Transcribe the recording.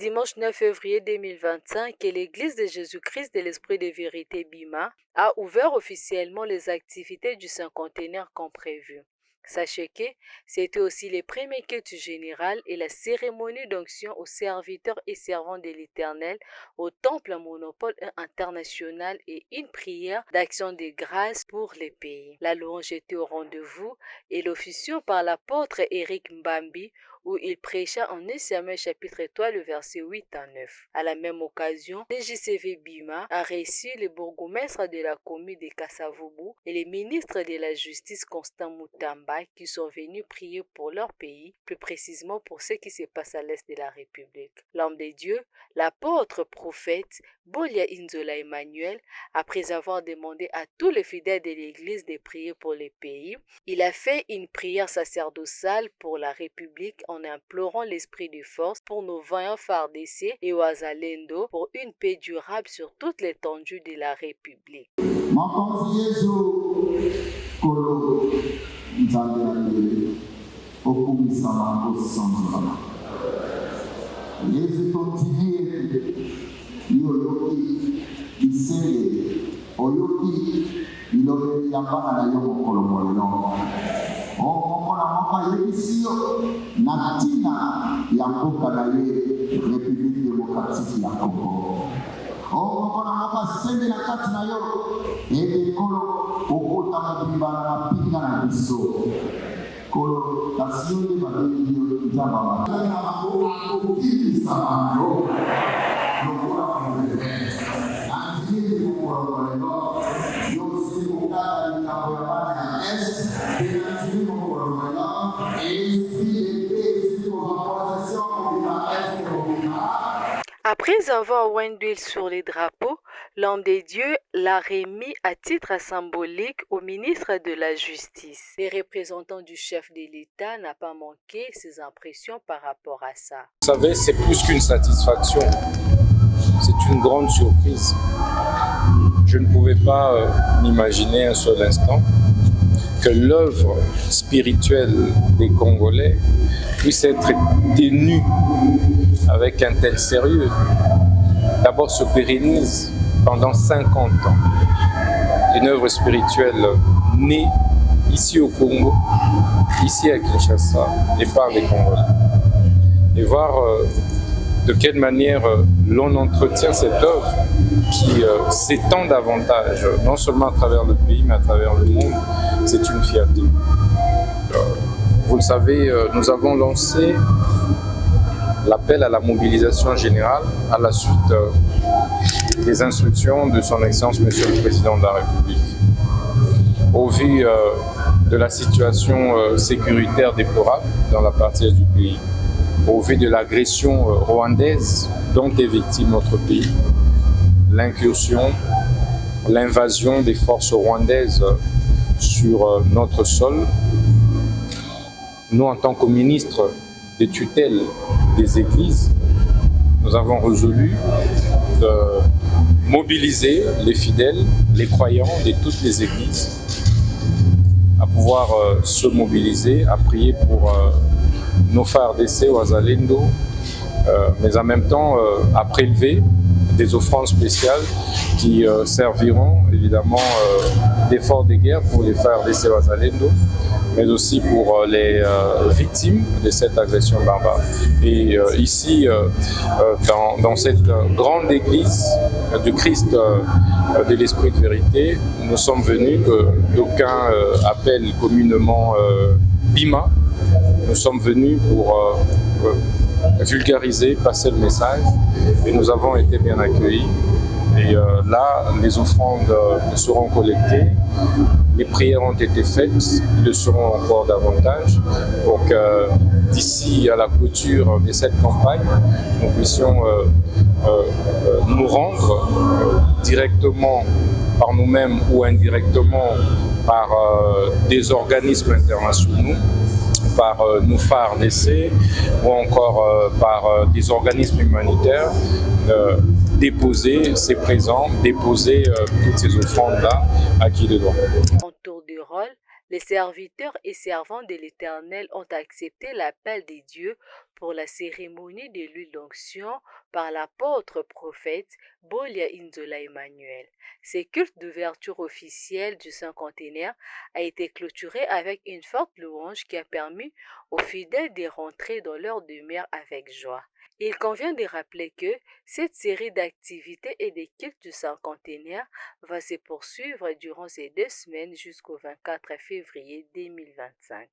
dimanche 9 février 2025 que l'Église de Jésus-Christ de l'Esprit de Vérité Bima a ouvert officiellement les activités du cinquantenaire comme prévu. Sachez que c'était aussi les premiers cultes généraux et la cérémonie d'onction aux serviteurs et servants de l'Éternel au temple monopole international et une prière d'action de grâce pour les pays. La louange était au rendez-vous et l'officiant par l'apôtre Éric Mbambi où il prêcha en 1 Samuel chapitre 3 le verset 8 à 9. À la même occasion, le JCV Bima a reçu le bourgmestre de la commune de Kasavubu et les ministres de la justice Constant Mutamba qui sont venus prier pour leur pays, plus précisément pour ce qui se passe à l'est de la République. L'homme de Dieu, l'apôtre prophète Bolia Inzola Emmanuel, après avoir demandé à tous les fidèles de l'Église de prier pour les pays, il a fait une prière sacerdotale pour la République en implorant l'esprit de force pour nos vaillants FARDC et Wazalendo pour une paix durable sur toute l'étendue de la République. Natina ya mboka na ye République démocratique ya Congo. Okona mboka sembe na kati na yo ekolo okota mobimba na pinga na biso. Kolo tasione babeli yo nzamba na mako okibisa bango. Lokola mobimba. Andiye ko lelo yo se kokata ni na bana ya est et andiye ko lelo et après avoir oint d'huile sur les drapeaux, l'homme des dieux l'a remis à titre symbolique au ministre de la Justice. Les représentants du chef de l'État n'ont pas manqué ses impressions par rapport à ça. Vous savez, c'est plus qu'une satisfaction, c'est une grande surprise. Je ne pouvais pas m'imaginer un seul instant que l'œuvre spirituelle des Congolais puisse être tenue avec un tel sérieux. D'abord se pérennise pendant 50 ans. Une œuvre spirituelle née ici au Congo, ici à Kinshasa et par les Congolais. Et voir de quelle manière l'on entretient cette œuvre qui s'étend davantage, non seulement à travers le pays, mais à travers le monde, c'est une fierté. Vous le savez, nous avons lancé l'appel à la mobilisation générale à la suite des instructions de son Excellence Monsieur le Président de la République. Au vu de la situation sécuritaire déplorable dans la partie du pays, au vu de l'agression rwandaise dont est victime notre pays, l'incursion, l'invasion des forces rwandaises sur notre sol, nous en tant que ministre des tutelles des églises, nous avons résolu de mobiliser les fidèles, les croyants de toutes les églises à pouvoir se mobiliser, à prier pour nos FARDC, Wazalendo, mais en même temps à prélever des offrandes spéciales qui serviront évidemment d'effort de guerre pour les FARDC Wazalendo, mais aussi pour les victimes de cette agression barbare. Et ici, dans cette grande église du Christ de l'Esprit de Vérité, nous sommes venus, que d'aucuns appellent communément Bima. Nous sommes venus pour vulgariser, passer le message, et nous avons été bien accueillis. Et là, les offrandes seront collectées, les prières ont été faites, ils le seront encore davantage, pour que d'ici à la clôture de cette campagne, nous puissions nous rendre directement par nous-mêmes ou indirectement par des organismes internationaux, par nos FARDC ou encore par des organismes humanitaires, déposer ces présents, déposer toutes ces offrandes-là à qui de droit. En tour de rôle, les serviteurs et servantes de l'Éternel ont accepté l'appel des dieux pour la cérémonie de l'huile d'onction par l'apôtre prophète Bolia Inzola Emmanuel. Ce culte d'ouverture officielle du cinquantenaire a été clôturé avec une forte louange qui a permis aux fidèles de rentrer dans leur demeure avec joie. Il convient de rappeler que cette série d'activités et de cultes du cinquantenaire va se poursuivre durant ces 2 semaines jusqu'au 24 février 2025.